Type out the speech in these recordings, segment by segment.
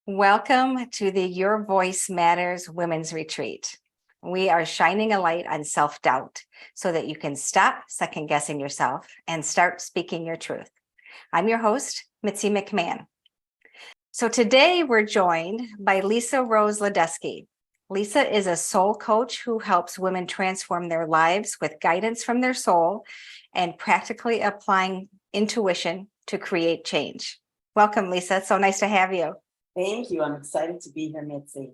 Welcome to the Your Voice Matters Women's Retreat. We are shining a light on self-doubt so that you can stop second-guessing yourself and start speaking your truth. I'm your host, Mitzi McMahon. So today we're joined by Lisa Rose Lodeski. Lisa is a soul coach who helps women transform their lives with guidance from their soul and practically applying intuition to create change. Welcome, Lisa. It's so nice to have you. Thank you. I'm excited to be here, Mitzi.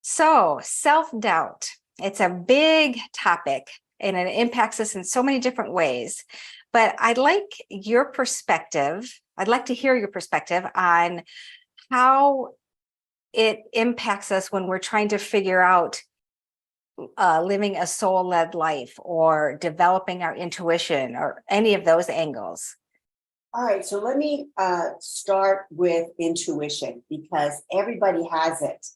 So self-doubt, it's a big topic and it impacts us in so many different ways. But I'd like your perspective. I'd like to hear your perspective on how it impacts us when we're trying to figure out living a soul-led life or developing our intuition or any of those angles. All right, so let me start with intuition because everybody has it.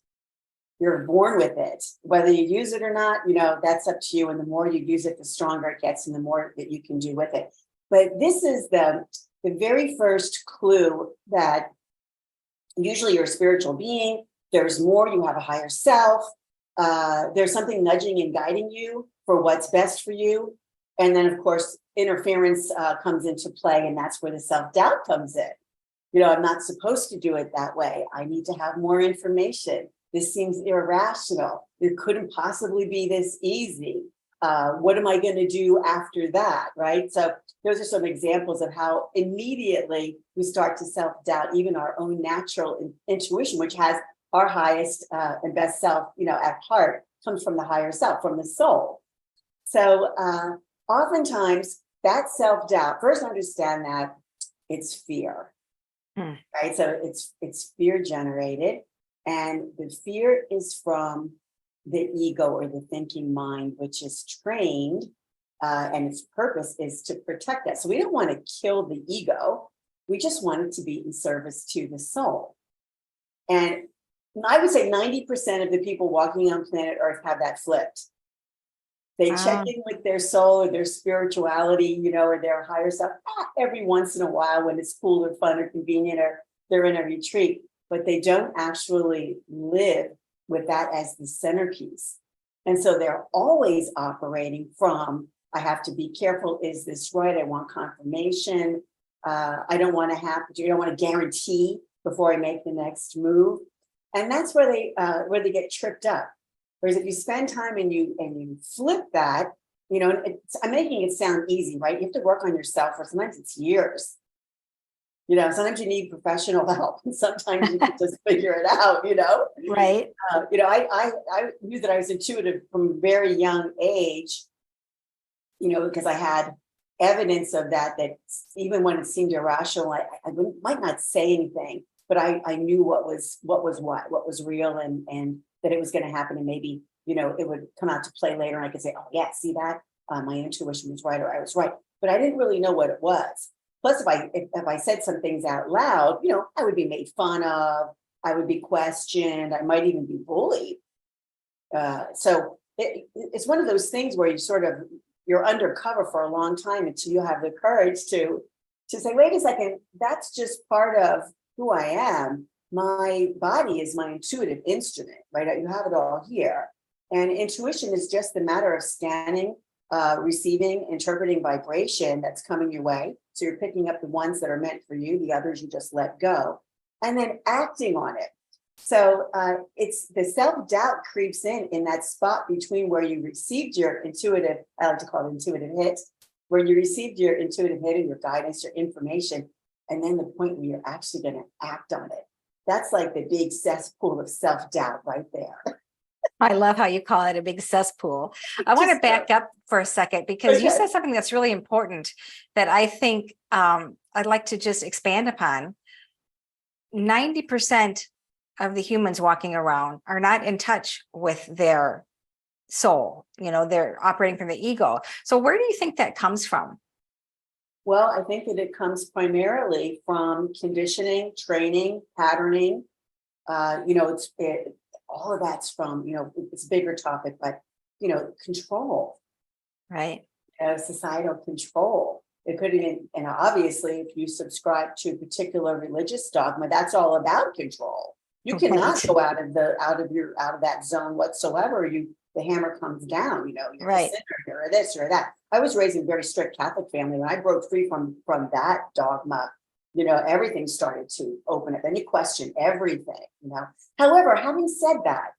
You're born with it. Whether you use it or not, that's up to you. And the more you use it, the stronger it gets and the more that you can do with it. But this is the very first clue that usually you're a spiritual being. There's more, you have a higher self. There's something nudging and guiding you for what's best for you. And then, of course, interference comes into play, and that's where the self-doubt comes in. I'm not supposed to do it that way. I need to have more information. This seems irrational. It couldn't possibly be this easy. What am I going to do after that, right? So those are some examples of how immediately we start to self-doubt even our own natural intuition, which has our highest and best self, at heart, comes from the higher self, from the soul. So oftentimes that self-doubt, first understand that it's fear, right? So it's fear generated, and the fear is from the ego or the thinking mind, which is trained, and its purpose is to protect us. So we don't want to kill the ego. We just want it to be in service to the soul. And I would say 90% of the people walking on planet Earth have that flipped. They check in with their soul or their spirituality, or their higher self every once in a while when it's cool or fun or convenient or they're in a retreat, but they don't actually live with that as the centerpiece. And so they're always operating from, I have to be careful. Is this right? I want confirmation. I don't want to guarantee before I make the next move. And that's where they get tripped up. Whereas if you spend time and you flip that, I'm making it sound easy, right? You have to work on yourself for sometimes it's years. Sometimes you need professional help, and sometimes you can just figure it out. Right. I knew that I was intuitive from a very young age. Because I had evidence of that even when it seemed irrational, I might not say anything, but I knew what was real and that it was going to happen, and maybe, it would come out to play later and I could say, oh yeah, see that? My intuition was right, or I was right. But I didn't really know what it was. Plus, if I said some things out loud, I would be made fun of, I would be questioned, I might even be bullied. So it's one of those things where you're undercover for a long time until you have the courage to say, wait a second, that's just part of who I am. My body is my intuitive instrument, right? You have it all here. And intuition is just the matter of scanning, receiving, interpreting vibration that's coming your way. So you're picking up the ones that are meant for you, the others you just let go, and then acting on it. So it's the self-doubt creeps in that spot between where you received your intuitive, I like to call it intuitive hit, where you received your intuitive hit and your guidance, your information, and then the point where you're actually going to act on it. That's like the big cesspool of self-doubt right there. I love how you call it a big cesspool. I want to back up for a second because you said something that's really important that I think I'd like to just expand upon. 90% of the humans walking around are not in touch with their soul. They're operating from the ego. So where do you think that comes from? Well, I think that it comes primarily from conditioning, training, patterning. All of that's from, it's a bigger topic, but, control. Right. Societal control. It could even, and obviously, if you subscribe to a particular religious dogma, that's all about control. You cannot Right. go out of that zone whatsoever. The hammer comes down, you're a Right. sinner, or this or that. I was raised in a very strict Catholic family. When I broke free from that dogma, everything started to open up. Then you question everything. However, having said that,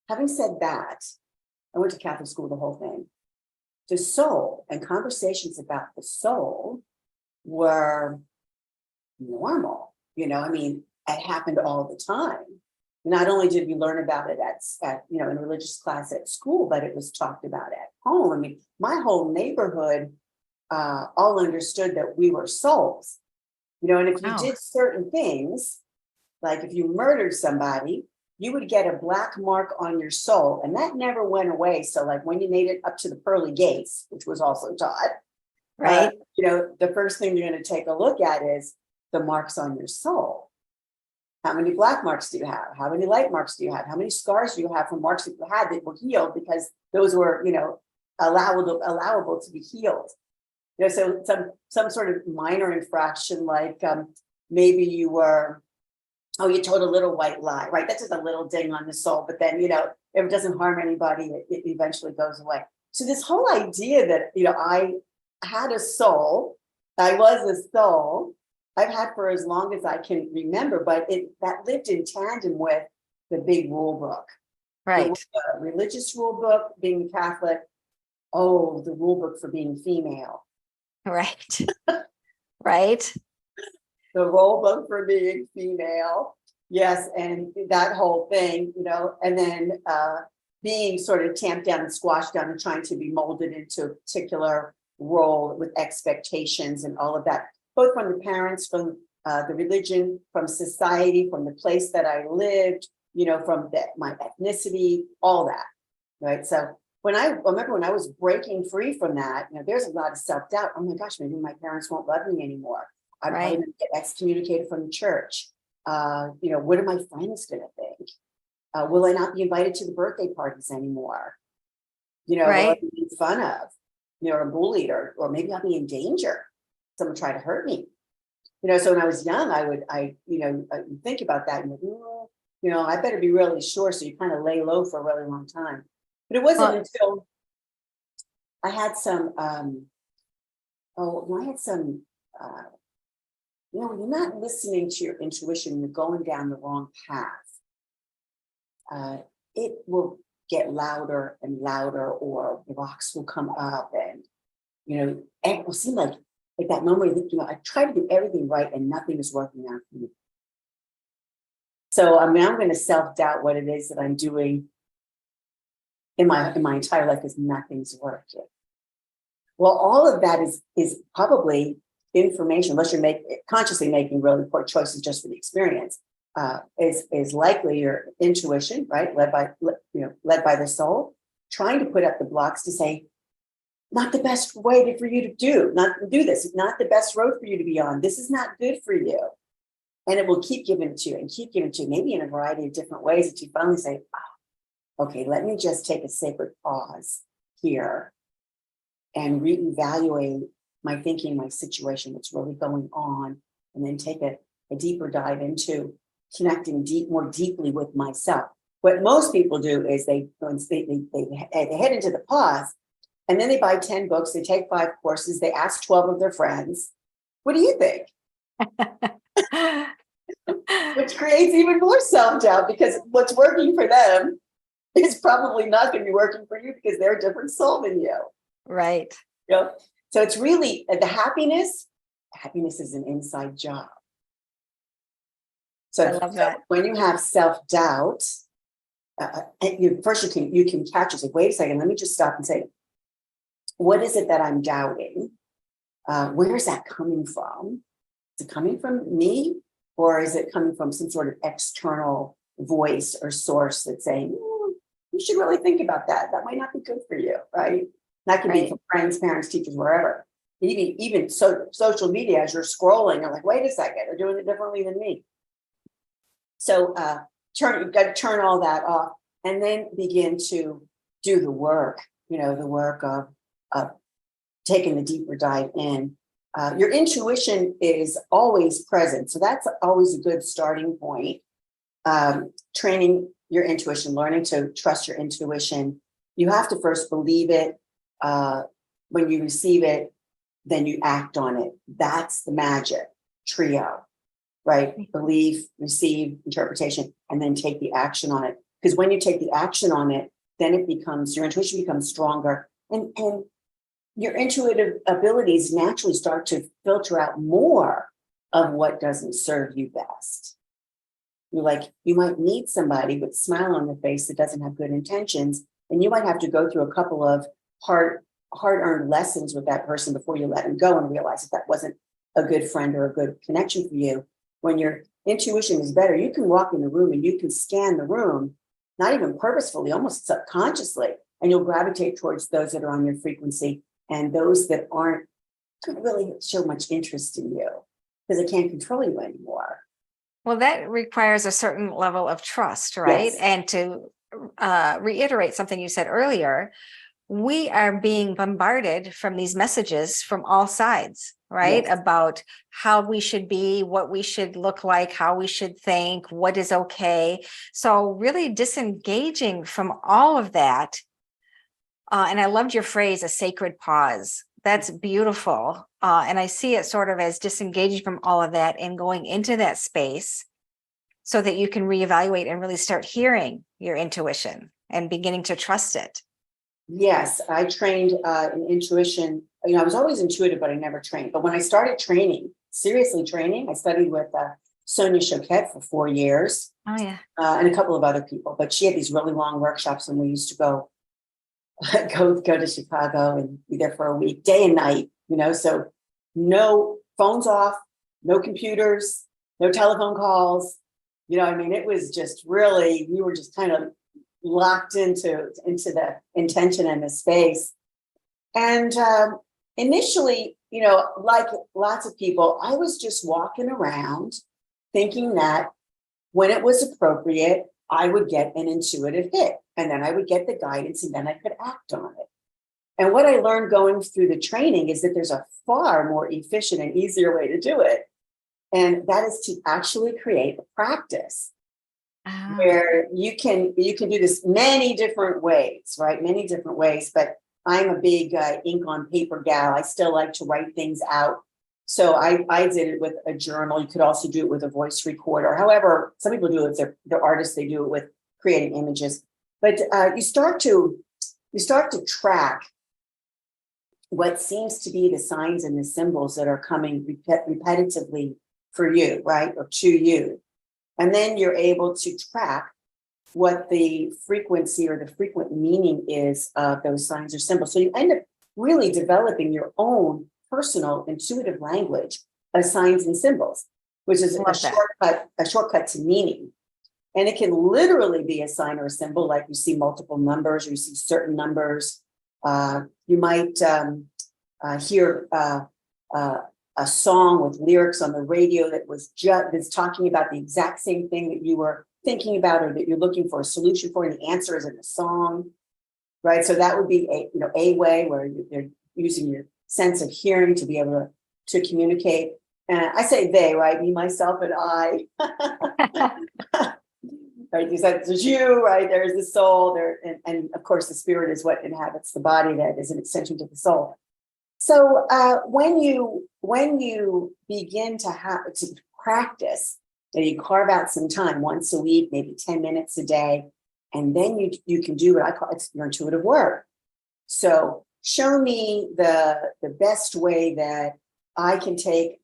I went to Catholic school, the whole thing. The soul and conversations about the soul were normal. I mean, it happened all the time. Not only did we learn about it at in religious class at school, but it was talked about at home. I mean, my whole neighborhood all understood that we were souls. And if you Oh, did certain things, like if you murdered somebody, you would get a black mark on your soul, and that never went away. So like when you made it up to the pearly gates, which was also taught, right. the first thing you're going to take a look at is the marks on your soul. How many black marks do you have? How many light marks do you have? How many scars do you have from marks that you had that were healed because those were, allowable to be healed? So some sort of minor infraction, like maybe you told a little white lie, right? That's just a little ding on the soul, but then, if it doesn't harm anybody, it eventually goes away. So this whole idea that, I had a soul, I was a soul, I've had for as long as I can remember, but that lived in tandem with the big rule book. Right. The religious rule book, being Catholic, the rule book for being female. Right. Right. The rule book for being female. Yes, and that whole thing, and then being sort of tamped down and squashed down and trying to be molded into a particular role with expectations and all of that, both from the parents, from the religion, from society, from the place that I lived, from my ethnicity, all that, right? So I remember when I was breaking free from that, there's a lot of self-doubt. Oh my gosh, maybe my parents won't love me anymore. I'm probably going to get excommunicated from the church. What are my friends going to think? Will I not be invited to the birthday parties anymore? Will I be made fun of, or bullied, or maybe I'll be in danger. Someone try to hurt me. So when I was young, I think about that and I better be really sure. So you kind of lay low for a really long time. But it wasn't until I had some, when you're not listening to your intuition, you're going down the wrong path. It will get louder and louder, or blocks will come up, and it will seem like that moment where you think, I try to do everything right and nothing is working out for me. So I'm going to self-doubt what it is that I'm doing in my entire life, because nothing's working. Well, all of that is probably information, unless you're consciously making really poor choices just for the experience, is likely your intuition, right? Led by the soul, trying to put up the blocks to say, not the best way for you to do this, not the best road for you to be on. This is not good for you. And it will keep giving it to you and keep giving it to you, maybe in a variety of different ways, that you finally say, okay, let me just take a sacred pause here and reevaluate my thinking, my situation, what's really going on, and then take a deeper dive into connecting more deeply with myself. What most people do is they head into the pause, and then they buy 10 books, they take 5 courses, they ask 12 of their friends, what do you think? Which creates even more self-doubt, because what's working for them is probably not going to be working for you, because they're a different soul than you. Right. So it's really the happiness is an inside job. So, I love that. When you have self-doubt, first you can catch yourself. Wait a second, let me just stop and say, what is it that I'm doubting? Where is that coming from? Is it coming from me, or is it coming from some sort of external voice or source that's saying, you should really think about that. That might not be good for you, right? That can be from friends, parents, teachers, wherever. Even social media, as you're scrolling, I'm like, wait a second, they're doing it differently than me. So you've got to turn all that off, and then begin to do the work, the work of taking the deeper dive in. Your intuition is always present. So that's always a good starting point. training your intuition, learning to trust your intuition, you have to first believe it. When you receive it, then you act on it. That's the magic trio, right? Believe, receive, interpretation, and then take the action on it. Because when you take the action on it, then it becomes, your intuition becomes stronger, and your intuitive abilities naturally start to filter out more of what doesn't serve you best. You're like, you might meet somebody with a smile on their face that doesn't have good intentions, and you might have to go through a couple of hard-earned lessons with that person before you let them go and realize that wasn't a good friend or a good connection for you. When your intuition is better, you can walk in the room and you can scan the room, not even purposefully, almost subconsciously, and you'll gravitate towards those that are on your frequency, and those that aren't don't really show much interest in you because they can't control you anymore. Well, that requires a certain level of trust, right? Yes. And to reiterate something you said earlier, we are being bombarded from these messages from all sides, right? Yes. About how we should be, what we should look like, how we should think, what is okay. So really disengaging from all of that. And I loved your phrase, a sacred pause. That's beautiful. And I see it sort of as disengaging from all of that and going into that space so that you can reevaluate and really start hearing your intuition and beginning to trust it. Yes, I trained in intuition. You know, I was always intuitive, but I never trained. But when I started training, seriously training, I studied with Sonia Choquette for 4 years. Oh, yeah. And a couple of other people. But she had these really long workshops, and we used to go to Chicago and be there for a week, day and night. You know, so no phones off, no computers, no telephone calls. You know, I mean, it was just really, we were just kind of locked into the intention and the space. And initially, you know, like lots of people, I was just walking around thinking that when it was appropriate, I would get an intuitive hit, and then I would get the guidance, and then I could act on it. And what I learned going through the training is that there's a far more efficient and easier way to do it. And that is to actually create a practice where you can do this many different ways, right? Many different ways, but I'm a big ink on paper gal. I still like to write things out. So I did it with a journal. You could also do it with a voice recorder. However, some people do it if they're artists, they do it with creating images. But you start to track what seems to be the signs and the symbols that are coming repetitively for you, right? Or to you. And then you're able to track what the frequency or the frequent meaning is of those signs or symbols. So you end up really developing your own personal intuitive language of signs and symbols, which is a shortcut to meaning. And it can literally be a sign or a symbol, like you see multiple numbers, or you see certain numbers. You might hear a song with lyrics on the radio that's talking about the exact same thing that you were thinking about or that you're looking for a solution for, and the answer is in the song, right? So that would be a way where you're using your sense of hearing to be able to communicate. And I say they, right? Me, myself, and I. Right? You said there's you, right? There's the soul there, and of course the spirit is what inhabits the body, that is an extension to the soul. So when you begin to practice, you carve out some time once a week, maybe 10 minutes a day, and then you can do what I call your intuitive work. So show me the best way that I can take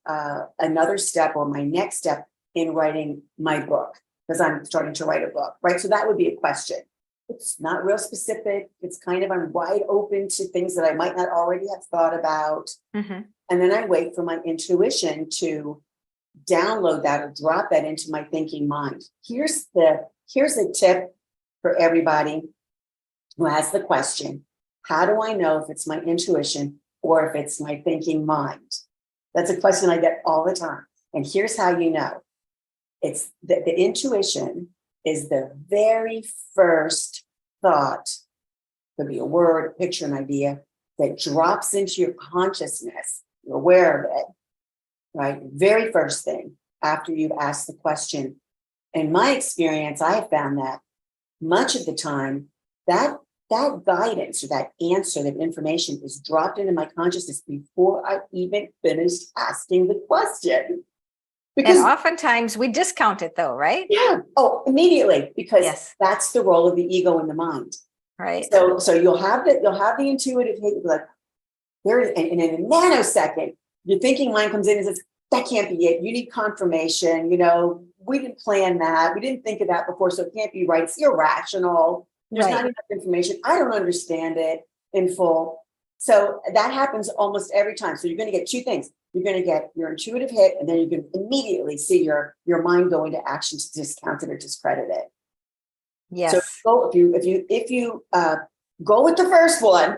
another step or my next step in writing my book, because I'm starting to write a book, right? So that would be a question. It's not real specific. It's kind of, I'm wide open to things that I might not already have thought about. Mm-hmm. And then I wait for my intuition to download that or drop that into my thinking mind. Here's a tip for everybody who has the question: how do I know if it's my intuition or if it's my thinking mind? That's a question I get all the time. And here's how you know. It's the intuition is the very first thought, could be a word, a picture, an idea, that drops into your consciousness. You're aware of it, right? Very first thing after you've asked the question, in my experience, I have found that much of the time that guidance or that answer, that information is dropped into my consciousness before I even finished asking the question. Because And oftentimes we discount it though, right? yeah, oh, immediately, because Yes. that's the role of the ego in the mind. Right. So you'll have the intuitive hit, like there, and in a nanosecond, your thinking mind comes in and says, that can't be it. You need confirmation. We didn't plan that. We didn't think of that before. So it can't be right. It's irrational. There's Right. not enough information. I don't understand it in full. So that happens almost every time. So you're going to get two things. You're going to get your intuitive hit, and then you can immediately see your mind go into action to discount it or discredit it. So Yes. if you go with the first one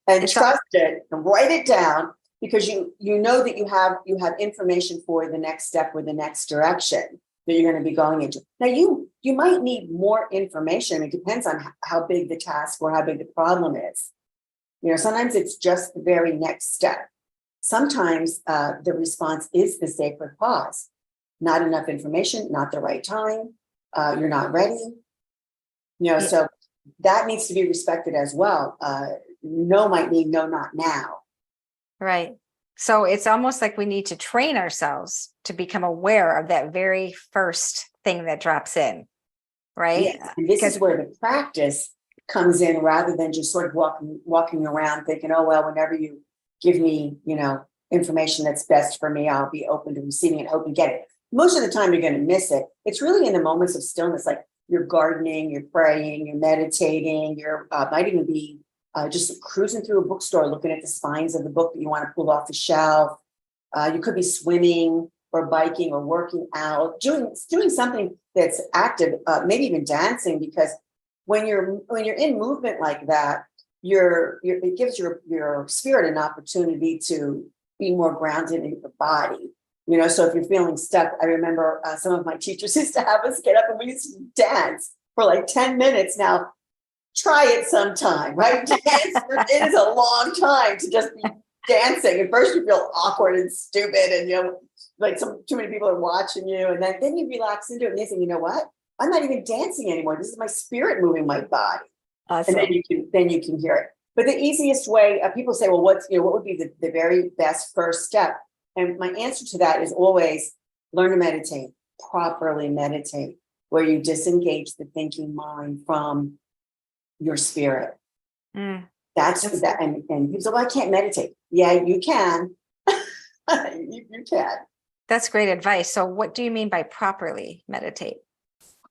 and trust it and write it down, because you know that you have information for the next step or the next direction that you're going to be going into. Now you might need more information. It depends on how big the task or how big the problem is. Sometimes it's just the very next step. Sometimes the response is the sacred pause. Not enough information, not the right time. You're not ready. So that needs to be respected as well. No might mean no, not now. Right. So it's almost like we need to train ourselves to become aware of that very first thing that drops in. Right. Yes. And this is where the practice comes in, rather than just sort of walking around thinking, oh, well, whenever you give me, information that's best for me, I'll be open to receiving it, hope and get it. Most of the time you're going to miss it. It's really in the moments of stillness, like you're gardening, you're praying, you're meditating, you're might even be just cruising through a bookstore, looking at the spines of the book that you want to pull off the shelf. You could be swimming or biking or working out, doing something that's active, maybe even dancing, because when you're in movement like that, it gives your spirit an opportunity to be more grounded in your body. So if you're feeling stuck, I remember some of my teachers used to have us get up and we used to dance for like 10 minutes. Now, try it sometime, right? It is a long time to just be dancing. At first you feel awkward and stupid and, like too many people are watching you. And then you relax into it and you think, you know what? I'm not even dancing anymore. This is my spirit moving my body. Awesome. And then you can hear it. But the easiest way, people say, well, what would be the very best first step? And my answer to that is always learn to meditate, properly meditate, where you disengage the thinking mind from your spirit. That's that. And people say, well, I can't meditate. Yeah, you can. you can. That's great advice. So what do you mean by properly meditate?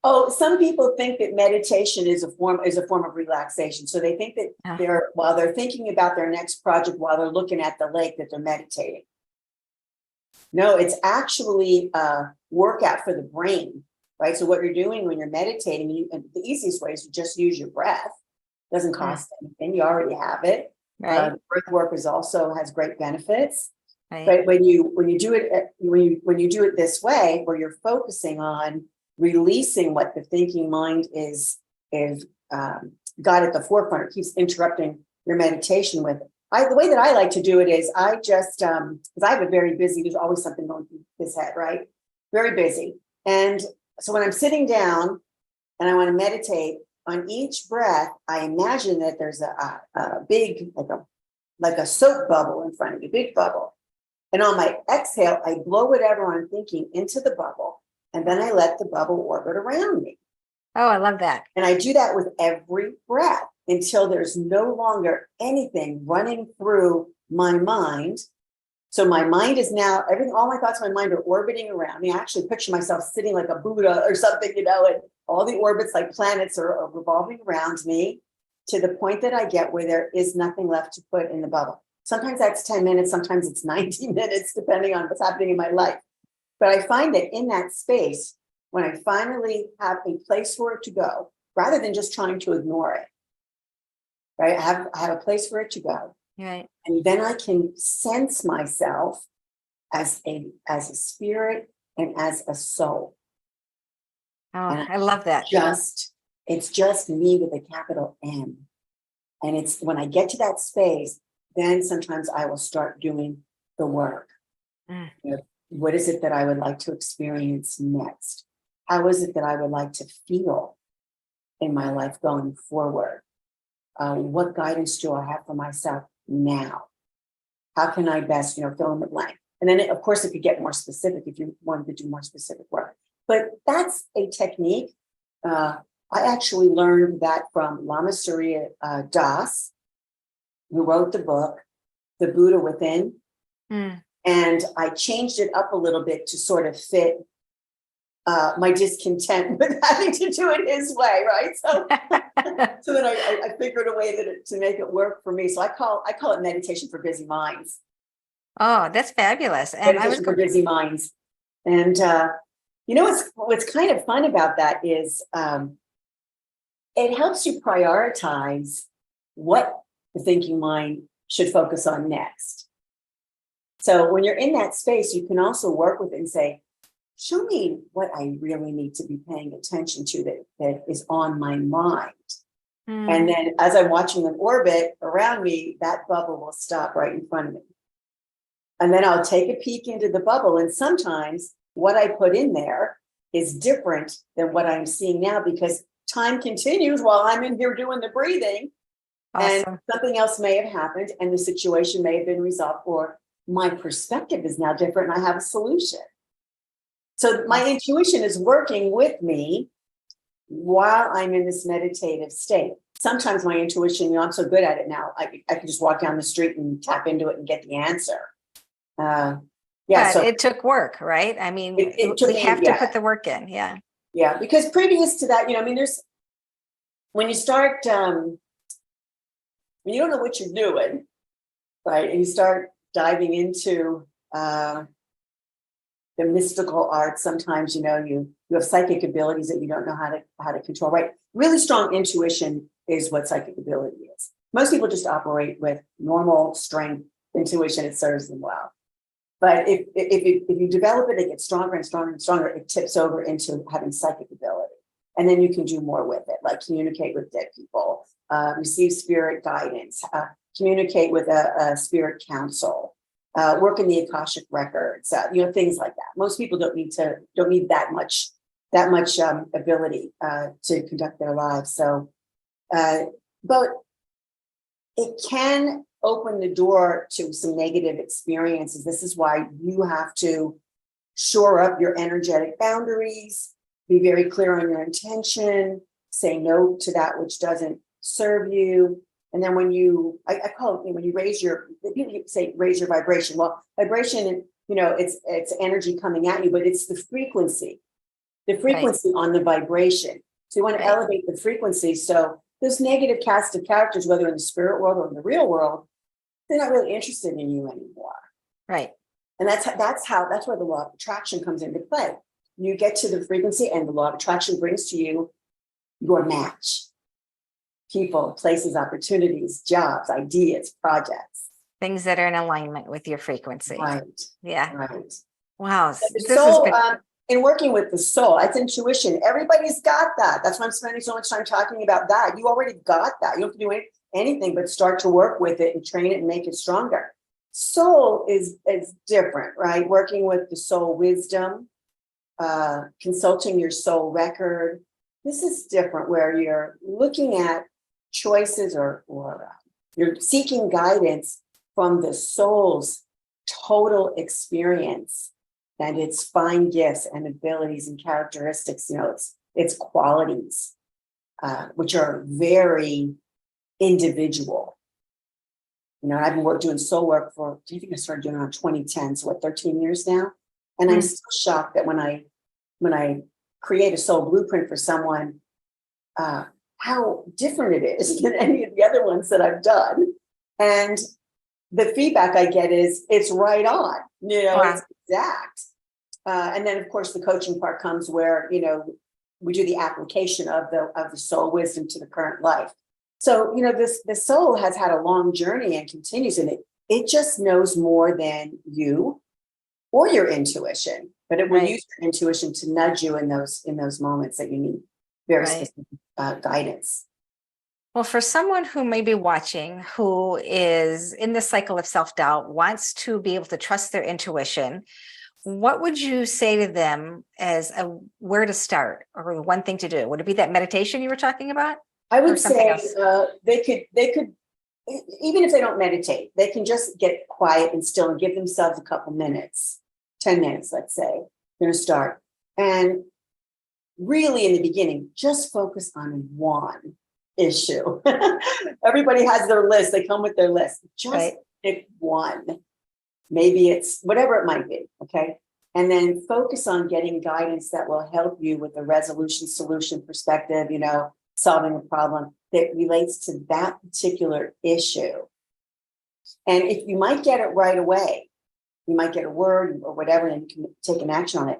Oh, some people think that meditation is a form of relaxation. So they think that while they're thinking about their next project, while they're looking at the lake, that they're meditating. No, it's actually a workout for the brain, right? So what you're doing when you're meditating, the easiest way is to just use your breath. It doesn't cost anything. You already have it. Right. Breath work has great benefits. Right. But when you do it this way, where you're focusing on releasing what the thinking mind is got at the forefront, it keeps interrupting your meditation with it. The way that I like to do it is I just, because I have a very busy, there's always something going through his head, right? Very busy. And so when I'm sitting down and I want to meditate, on each breath, I imagine that there's a big, like a soap bubble in front of me, big bubble. And on my exhale, I blow whatever I'm thinking into the bubble. And then I let the bubble orbit around me. Oh, I love that. And I do that with every breath until there's no longer anything running through my mind. So my mind is now, all my thoughts in my mind are orbiting around me. I actually picture myself sitting like a Buddha or something, and all the orbits like planets are revolving around me to the point that I get where there is nothing left to put in the bubble. Sometimes that's 10 minutes, sometimes it's 90 minutes, depending on what's happening in my life. But I find that in that space, when I finally have a place for it to go, rather than just trying to ignore it, right? I have a place for it to go. Right. And then I can sense myself as a spirit and as a soul. Oh, I love that. It's just me with a capital M. And it's when I get to that space, then sometimes I will start doing the work. What is it that I would like to experience next? How is it that I would like to feel in my life going forward? What guidance do I have for myself now? How can I best, fill in the blank? And then, of course, it could get more specific if you wanted to do more specific work. But that's a technique. I actually learned that from Lama Surya Das, who wrote the book, The Buddha Within. And I changed it up a little bit to sort of fit my discontent with having to do it his way, right? So, so then I figured a way to make it work for me. So I call it meditation for busy minds. Oh, that's fabulous. And Meditation for busy minds. And what's kind of fun about that is it helps you prioritize what the thinking mind should focus on next. So when you're in that space, you can also work with it and say, show me what I really need to be paying attention to that is on my mind. And then as I'm watching them orbit around me, that bubble will stop right in front of me. And then I'll take a peek into the bubble. And sometimes what I put in there is different than what I'm seeing now, because time continues while I'm in here doing the breathing. Awesome. And something else may have happened and the situation may have been resolved, or my perspective is now different and I have a solution. So my intuition is working with me while I'm in this meditative state. Sometimes my intuition, I'm so good at it now, I can just walk down the street and tap into it and get the answer. But so it took work, right? I mean, we have to put the work in. Yeah. Yeah. Because previous to that, there's, when you start, when you don't know what you're doing, right? And you start diving into the mystical arts, sometimes, you have psychic abilities that you don't know how to control, right? Really strong intuition is what psychic ability is. Most people just operate with normal strength intuition. It serves them well. But if you develop it, it gets stronger and stronger and stronger. It tips over into having psychic ability. And then you can do more with it, like communicate with dead people, receive spirit guidance, communicate with a spirit council, work in the Akashic records, things like that. Most people don't need that much ability to conduct their lives. So, but it can open the door to some negative experiences. This is why you have to shore up your energetic boundaries, be very clear on your intention, say no to that which doesn't serve you. And then when I call it, when you raise your vibration. Well, vibration, it's energy coming at you, but it's the frequency on the vibration. So you want to elevate the frequency. So this negative cast of characters, whether in the spirit world or in the real world, they're not really interested in you anymore. Right. And that's where the law of attraction comes into play. You get to the frequency and the law of attraction brings to you your match. People, places, opportunities, jobs, ideas, projects. Things that are in alignment with your frequency. Right. Yeah. Right. Wow. In working with the soul, that's intuition. Everybody's got that. That's why I'm spending so much time talking about that. You already got that. You don't have to do anything but start to work with it and train it and make it stronger. Soul is different, right? Working with the soul wisdom, consulting your soul record. This is different, where you're looking at choices or you're seeking guidance from the soul's total experience and its fine gifts and abilities and characteristics, its qualities, which are very individual. I've been doing soul work I think I started doing it in 2010, so 13 years now. And I'm still shocked that when I create a soul blueprint for someone, how different it is than any of the other ones that I've done. And the feedback I get is it's right on, it's exact. And then of course the coaching part comes where, we do the application of the soul wisdom to the current life. So, the soul has had a long journey and continues in it. It just knows more than you or your intuition, but it will use your intuition to nudge you in those moments that you need very specific guidance. Well, for someone who may be watching, who is in the cycle of self-doubt, wants to be able to trust their intuition, what would you say to them as a where to start or one thing to do? Would it be that meditation you were talking about? I Or would something say else? they could, even if they don't meditate, they can just get quiet and still and give themselves a couple minutes, 10 minutes, let's say. They're going to start. And really, in the beginning, just focus on one issue. Everybody has their list. They come with their list. Just Right. pick one. Maybe it's whatever it might be. Okay. And then focus on getting guidance that will help you with the resolution, solution perspective, solving a problem that relates to that particular issue. And if you might get it right away, you might get a word or whatever, and you can take an action on it.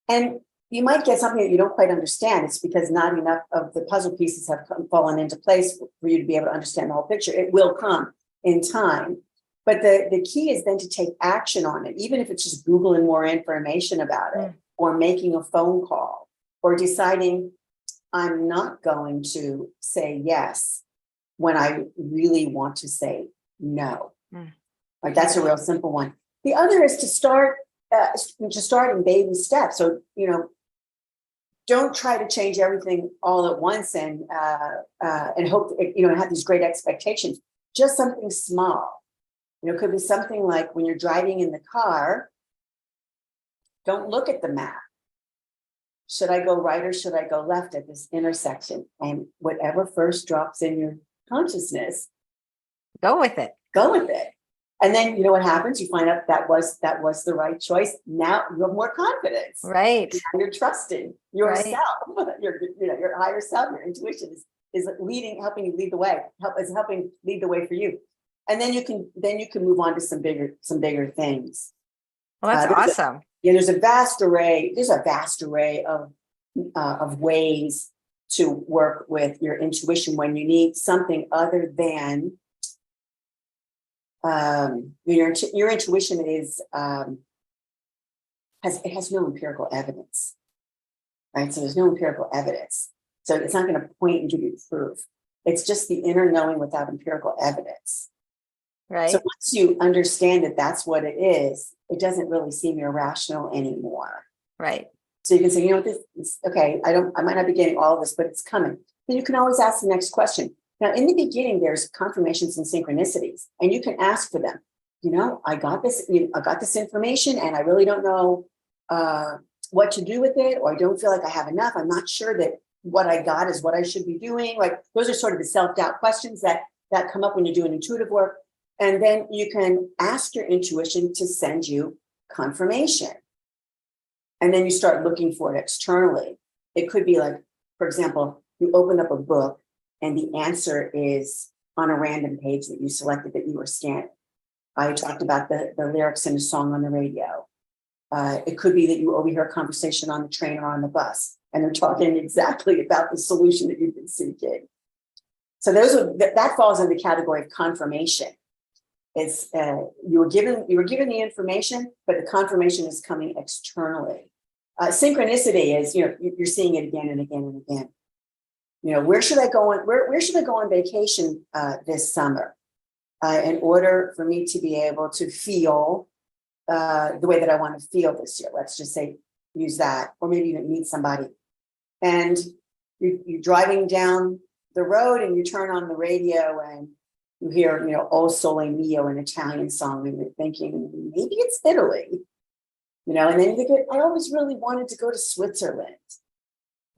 And you might get something that you don't quite understand. It's because not enough of the puzzle pieces have fallen into place for you to be able to understand the whole picture. It will come in time. But the key is then to take action on it, even if it's just Googling more information about it, or making a phone call, or deciding I'm not going to say yes when I really want to say no. Like that's a real simple one. The other is to start in baby steps. So, don't try to change everything all at once and hope, have these great expectations. Just something small. It could be something like when you're driving in the car, don't look at the map. Should I go right or should I go left at this intersection? And whatever first drops in your consciousness, Go with it. go with it. And then you know what happens? You find out that was the right choice. Now you have more confidence. Right. Now you're trusting yourself. Your higher self, your intuition is helping you lead the way. Helping lead the way for you. And then you can move on to some bigger things. Well, that's awesome. There's a vast array of ways to work with your intuition when you need something other than your intuition has no empirical evidence, right? So there's no empirical evidence. So it's not going to point and give you proof. It's just the inner knowing without empirical evidence. Right. So once you understand that that's what it is, it doesn't really seem irrational anymore. Right. So you can say, okay, I might not be getting all of this, but it's coming. Then you can always ask the next question. Now, in the beginning, there's confirmations and synchronicities, and you can ask for them. I got this information, and I really don't know what to do with it, or I don't feel like I have enough. I'm not sure that what I got is what I should be doing. Like those are sort of the self-doubt questions that come up when you're doing intuitive work. And then you can ask your intuition to send you confirmation. And then you start looking for it externally. It could be like, for example, you open up a book and the answer is on a random page that you selected that you were scanning. I talked about the lyrics in a song on the radio. It could be that you overhear a conversation on the train or on the bus, and they're talking exactly about the solution that you've been seeking. So that falls in the category of confirmation. It's you were given the information, but the confirmation is coming externally. Synchronicity is you're seeing it again and again and again. Where should I go on? Where should I go on vacation this summer in order for me to be able to feel the way that I want to feel this year? Let's just say use that, or maybe even meet somebody, and you're driving down the road and you turn on the radio and you hear, O Sole Mio, an Italian song, and you're thinking, maybe it's Italy, and then you think, I always really wanted to go to Switzerland,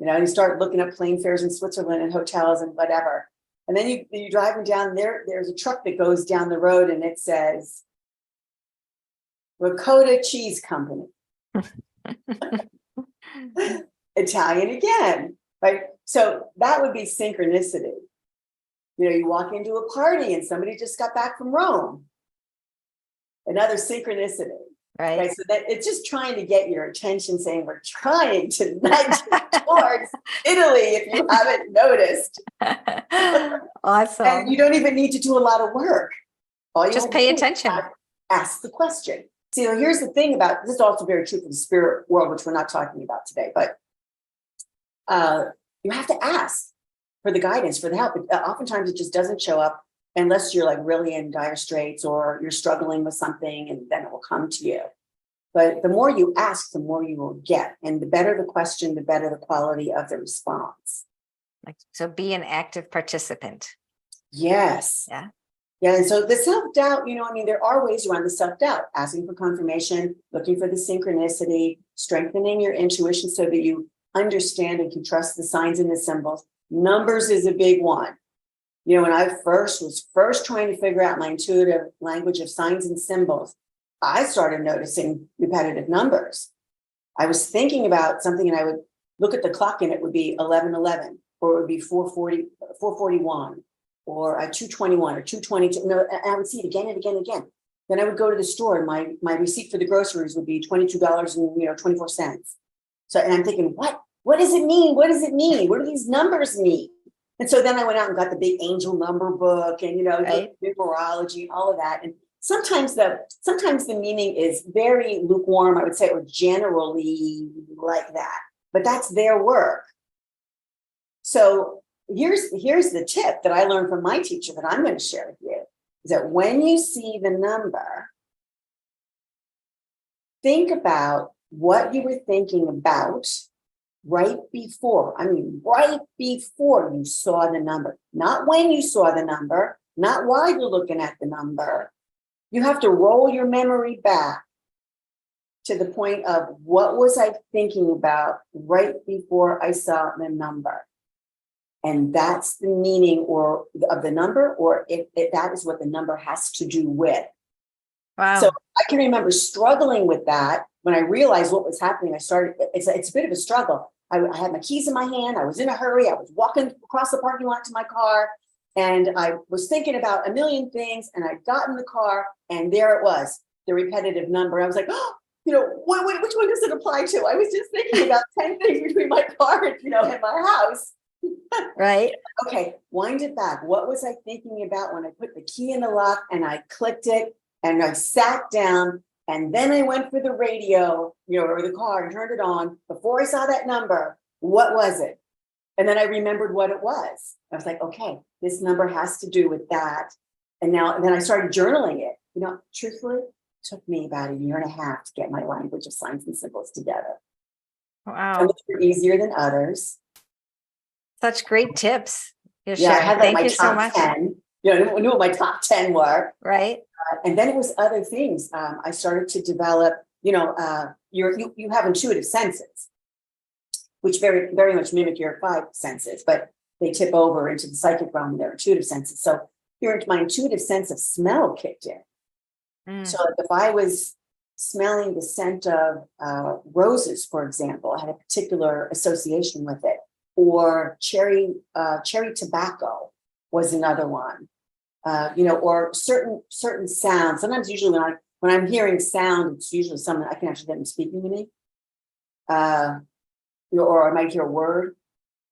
and you start looking up plane fares in Switzerland and hotels and whatever. And then you're driving down there, there's a truck that goes down the road and it says, Ricotta Cheese Company. Italian again, right? So that would be synchronicity. You walk into a party and somebody just got back from Rome. Another synchronicity, right? So that it's just trying to get your attention, saying we're trying to nudge towards Italy, if you haven't noticed. Awesome. And you don't even need to do a lot of work. All you just pay attention. Ask the question. See, here's the thing about this is also very true for the spirit world, which we're not talking about today, but you have to ask for the guidance, for the help. Oftentimes it just doesn't show up unless you're like really in dire straits or you're struggling with something, and then it will come to you. But the more you ask, the more you will get. And the better the question, the better the quality of the response. Like, so be an active participant. Yes. Yeah. Yeah. And so the self-doubt, there are ways around the self-doubt, asking for confirmation, looking for the synchronicity, strengthening your intuition so that you understand and can trust the signs and the symbols. Numbers is a big one. When I was trying to figure out my intuitive language of signs and symbols, I started noticing repetitive numbers. I was thinking about something and I would look at the clock and it would be 11:11, or it would be 4:41, or 2:21 or 2:22. No, and I would see it again and again and again. Then I would go to the store and my receipt for the groceries would be $22.24. So, and I'm thinking, what does it mean? What does it mean? What do these numbers mean? And so then I went out and got the big angel number book and, Right. numerology and all of that. And sometimes the meaning is very lukewarm, I would say, or generally like that, but that's their work. So here's the tip that I learned from my teacher that I'm going to share with you, is that when you see the number, think about what you were thinking about right before you saw the number, not when you saw the number, not while you're looking at the number. You have to roll your memory back to the point of what was I thinking about right before I saw the number. And that's the meaning of the number, or if that is what the number has to do with. Wow. So I can remember struggling with that. When I realized what was happening, it's a bit of a struggle. I had my keys in my hand. I was in a hurry. I was walking across the parking lot to my car, and I was thinking about a million things, and I got in the car, and there it was, the repetitive number. I was like, oh, which one does it apply to? I was just thinking about 10 things between my car and, and my house. Right. Okay, wind it back. What was I thinking about when I put the key in the lock and I clicked it and I sat down, and then I went for the radio, or the car, and turned it on before I saw that number? What was it? And then I remembered what it was. I was like, okay, this number has to do with that. And then I started journaling it. Truthfully, it took me about 1.5 years to get my language of signs and symbols together. Wow. Some were easier than others. Such great tips. You're Yeah, I sharing. had Thank my you so top much. 10. I knew what my top 10 were. Right. And then it was other things. I started to develop, you have intuitive senses, which very, very much mimic your 5 senses, but they tip over into the psychic realm and their intuitive senses. So my intuitive sense of smell kicked in. So if I was smelling the scent of roses, for example, I had a particular association with it. Or cherry tobacco was another one. Or certain sounds. Sometimes, usually when I'm hearing sound, it's usually someone I can actually get them speaking to me. Or I might hear a word.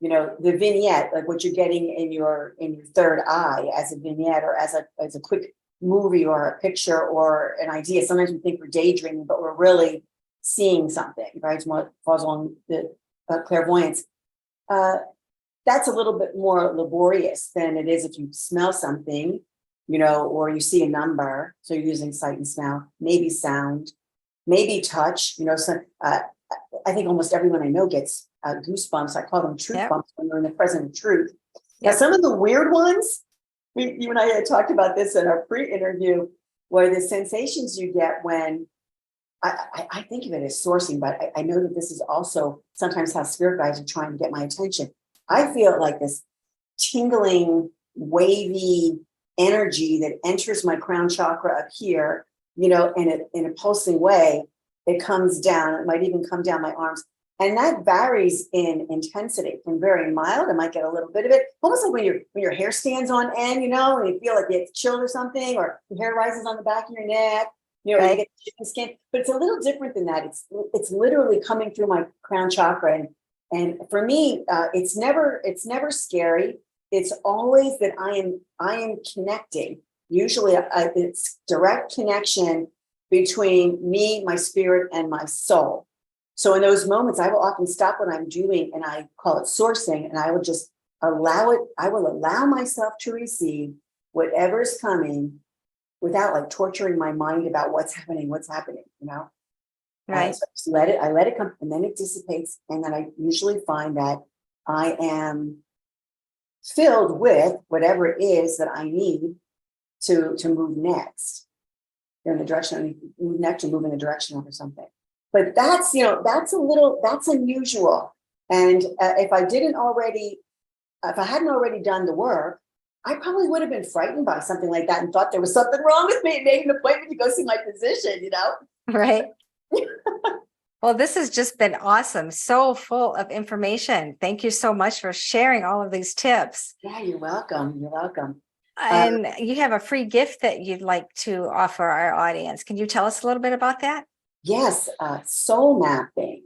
The vignette, like what you're getting in your third eye as a vignette, or as a quick movie or a picture or an idea. Sometimes we think we're daydreaming, but we're really seeing something, right? It's more falls along the clairvoyance. That's a little bit more laborious than it is if you smell something, or you see a number. So you're using sight and smell, maybe sound, maybe touch. So I think almost everyone I know gets goosebumps. I call them truth bumps when you're in the present of truth. Now, some of the weird ones, you and I had talked about this in our pre-interview, were the sensations you get when I think of it as sourcing, but I know that this is also sometimes how spirit guides are trying to get my attention. I feel like this tingling, wavy energy that enters my crown chakra up here, in a pulsing way. It comes down. It might even come down my arms. And that varies in intensity from very mild. I might get a little bit of it, almost like when your hair stands on end, and you feel like it's chilled or something, or your hair rises on the back of your neck. Right. You get chicken skin, but it's a little different than that. It's literally coming through my crown chakra, and for me, it's never scary. It's always that I am connecting. Usually, it's direct connection between me, my spirit, and my soul. So in those moments, I will often stop what I'm doing, and I call it sourcing, and I will just allow it. I will allow myself to receive whatever's coming, without like torturing my mind about what's happening, Right. So I just I let it come, and then it dissipates. And then I usually find that I am filled with whatever it is that I need to move next. In the direction, move next, or move in the direction of or something. But that's, that's unusual. And if I hadn't already done the work, I probably would have been frightened by something like that and thought there was something wrong with me and made an appointment to go see my physician, Right. Well, this has just been awesome. So full of information. Thank you so much for sharing all of these tips. Yeah, you're welcome. You're welcome. And you have a free gift that you'd like to offer our audience. Can you tell us a little bit about that? Yes, soul mapping.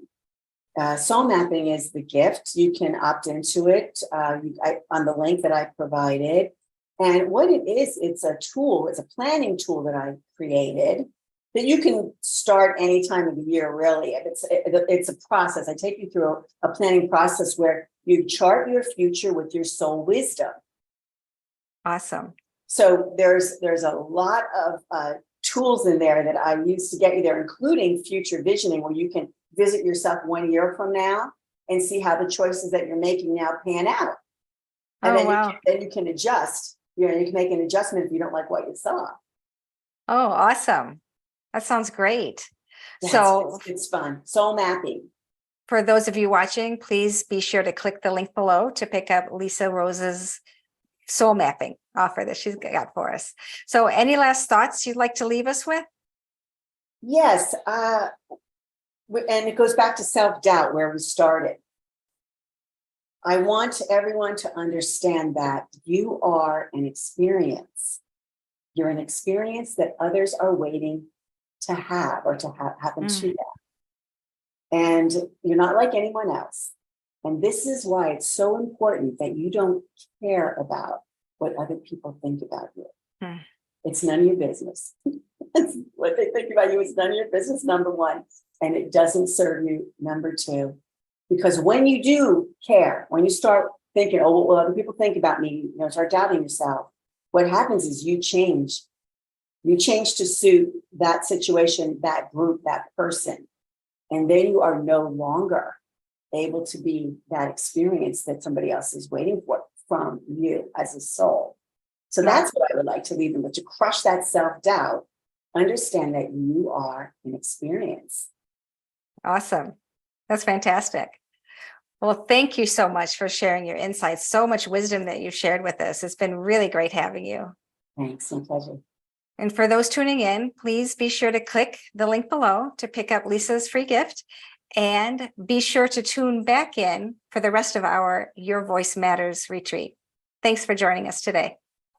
Soul mapping is the gift. You can opt into it on the link that I provided. And what it is, it's a tool, it's a planning tool that I created that you can start any time of the year, really. It's a process. I take you through a planning process where you chart your future with your soul wisdom. Awesome. So there's a lot of tools in there that I use to get you there, including future visioning, where you can visit yourself 1 year from now and see how the choices that you're making now pan out. And then you can adjust. You can make an adjustment if you don't like what you saw. Oh, awesome. That sounds great. Yes, So it's fun. Soul mapping. For those of you watching, please be sure to click the link below to pick up Lisa Rose's soul mapping offer that she's got for us. So any last thoughts you'd like to leave us with? Yes. And it goes back to self-doubt where we started. I want everyone to understand that you are an experience. You're an experience that others are waiting to have, or to happen to them. And you're not like anyone else. And this is why it's so important that you don't care about what other people think about you. It's none of your business. What they think about you is none of your business, number one. And it doesn't serve you, number two. Because when you do care, when you start thinking, oh, what will other people think about me? Start doubting yourself. What happens is you change. You change to suit that situation, that group, that person. And then you are no longer able to be that experience that somebody else is waiting for from you as a soul. So that's what I would like to leave them with, to crush that self-doubt. Understand that you are an experience. Awesome. That's fantastic. Well, thank you so much for sharing your insights. So much wisdom that you shared with us. It's been really great having you. Thanks. My pleasure. And for those tuning in, please be sure to click the link below to pick up Lisa's free gift, and be sure to tune back in for the rest of our Your Voice Matters retreat. Thanks for joining us today.